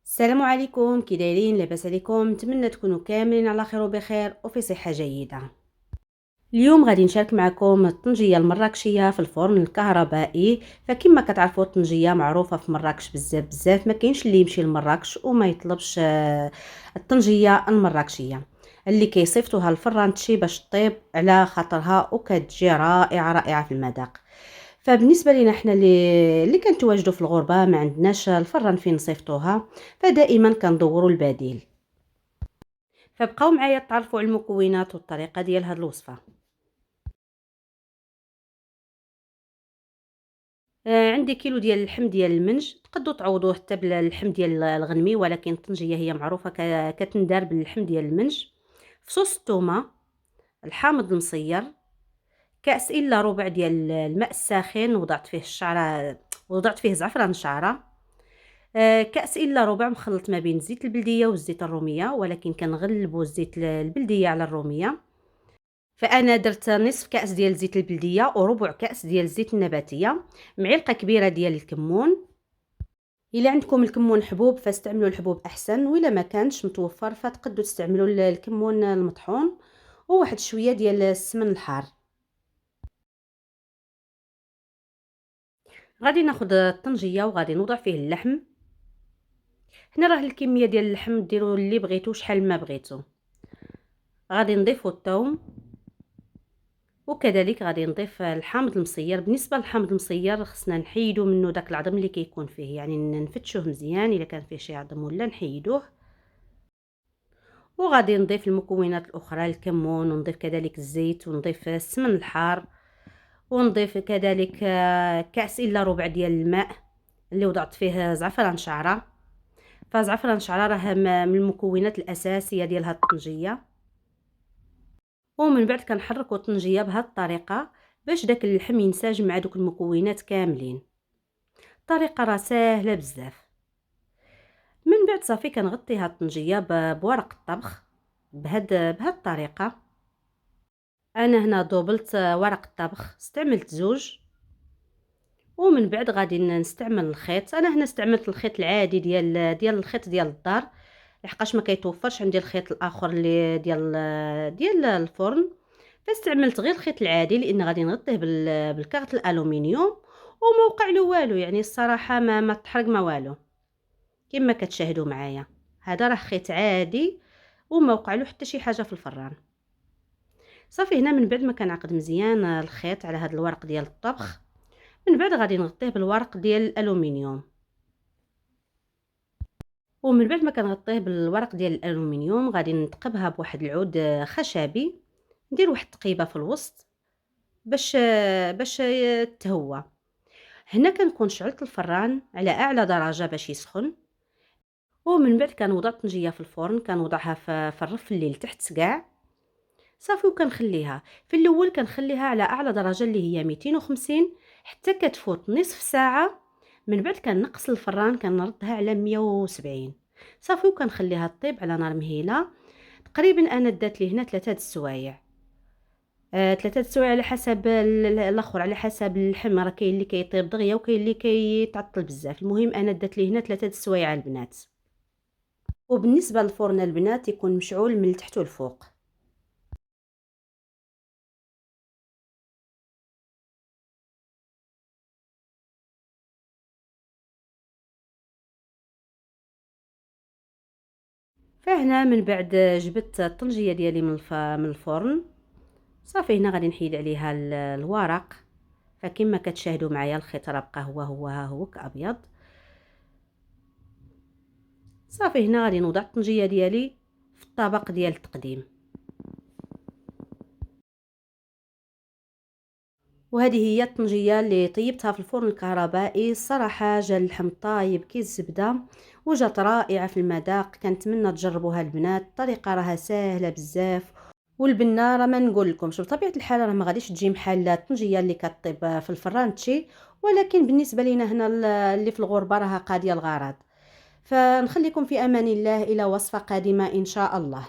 السلام عليكم، كي دايرين؟ لاباس عليكم؟ نتمنى تكونوا كاملين على خير وبخير وفي صحه جيده. اليوم غادي نشارك معكم الطنجيه المراكشيه في الفرن الكهربائي. فكما كتعرفوا الطنجيه معروفه في مراكش بزاف بزاف، ما كاينش اللي يمشي لمراكش وما يطلبش الطنجيه المراكشيه اللي كيصيفطوها الفران تشي باش طيب على خاطرها وكتجي رائعه رائعه في المذاق. فبالنسبه لينا احنا اللي كنتواجدوا في الغربه ما عندناش الفران فين نصيفطوها، فدائما كندوروا البديل. فبقاو معايا تعرفوا على المكونات والطريقه ديال هذه الوصفه. عندي كيلو ديال اللحم ديال المنج، تقدروا تعوضوه حتى باللحم ديال الغنمي، ولكن الطنجيه هي معروفه كتندار باللحم ديال المنج. فصوص الثومه، الحامض المصير، كاس الا ربع ديال الماء الساخن وضعت فيه الشعره، وضعت فيه زعفران الشعره. كأس إلا ربع مخلط ما بين الزيت البلدية والزيت الرومية، ولكن كنغلبوا الزيت البلدية على الرومية. فأنا درت نصف كأس ديال الزيت البلدية وربع كأس ديال الزيت النباتية، معلقة كبيرة ديال الكمون. إلا عندكم الكمون حبوب فاستعملوا الحبوب أحسن، وإلا ما كانش متوفر فتقدروا تستعملوا الكمون المطحون، وواحد شوية ديال السمن الحار. غادي ناخذ الطنجية وغادي نوضع فيه اللحم. هنا راه الكميه ديال اللحم ديروا اللي بغيتو شحال ما بغيتو. غادي نضيفوا الثوم، وكذلك غادي نضيف الحامض المصير. بالنسبه للحامض المصير خصنا نحيدو منه داك العظم اللي كيكون فيه، يعني نفتشوه مزيان الا كان فيه شي عظم ولا نحيدوه. وغادي نضيف المكونات الاخرى، الكمون، ونضيف كذلك الزيت، ونضيف السمن الحار، ونضيف كذلك كاس الا ربع ديال الماء اللي وضعت فيه زعفران شعره. فزعفران شعره راه من المكونات الاساسيه ديال هاد الطنجيه. ومن بعد كنحركوا الطنجيه بهذه الطريقه باش داك اللحم ينسجم مع دوك المكونات كاملين. الطريقه راه ساهله بزاف. من بعد صافي كنغطي هاد الطنجيه بورق الطبخ بهاد الطريقه. انا هنا دوبلت ورق الطبخ، استعملت زوج. ومن بعد غادي نستعمل الخيط. انا هنا استعملت الخيط العادي ديال الخيط ديال الدار، لحقاش ما كيتوفرش عندي الخيط الاخر اللي ديال الفرن. فاستعملت غير الخيط العادي لان غادي نغطيه بالكارت الالومنيوم، وما وقع له والو، يعني الصراحه ما تحرق ما والو كما كتشاهدوا معايا. هذا راه خيط عادي وما وقع له حتى شي حاجه في الفران. صافي هنا من بعد ما كنعقد مزيان الخيط على هذا الورق ديال الطبخ، من بعد غادي نغطيه بالورق ديال الالومنيوم. ومن بعد ما كنغطيه بالورق ديال الالومنيوم غادي نتقبها بواحد العود خشبي، ندير واحد التقيبه في الوسط باش تهوى. هنا كنكون شعلت الفران على اعلى درجه باش يسخن. ومن بعد كنوضع الطنجيه في الفرن، كنوضعها في الرف اللي لتحت كاع. صافي وكنخليها في الاول كنخليها على اعلى درجه اللي هي 250 حتى كتفوت نصف ساعه. من بعد كنقص الفران كنردها على 170. صافي وكنخليها طيب على نار مهيله. تقريبا انا دات لي هنا 3 السوايع. 3 السوايع على حسب الاخر، على حسب اللحم، راه كاين اللي كيطيب دغيا وكاين اللي كيتعطل بزاف. المهم انا دات لي هنا 3 السوايع البنات. وبالنسبه للفرن البنات يكون مشعول من التحت والفوق. فهنا من بعد جبت الطنجيه ديالي من الفرن. صافي هنا غادي نحيد عليها الورق. فكما كتشاهدوا معايا الخيط راه بقى هو كابيض. صافي هنا غادي نوضع الطنجيه ديالي في الطبق ديال التقديم. وهذه هي الطنجيه اللي طيبتها في الفرن الكهربائي. الصراحه جا اللحم طايب كي الزبده وجات رائعه في المذاق. كنتمنى تجربوها البنات، الطريقه راها ساهله بزاف. والبنه راه ما نقول لكمش بطبيعه الحال راه ما غاديش تجي بحال الطنجيه اللي كطيب في الفران تشي، ولكن بالنسبه لينا هنا اللي في الغربه راها قاضيه الغرض. فنخليكم في امان الله الى وصفه قادمه ان شاء الله.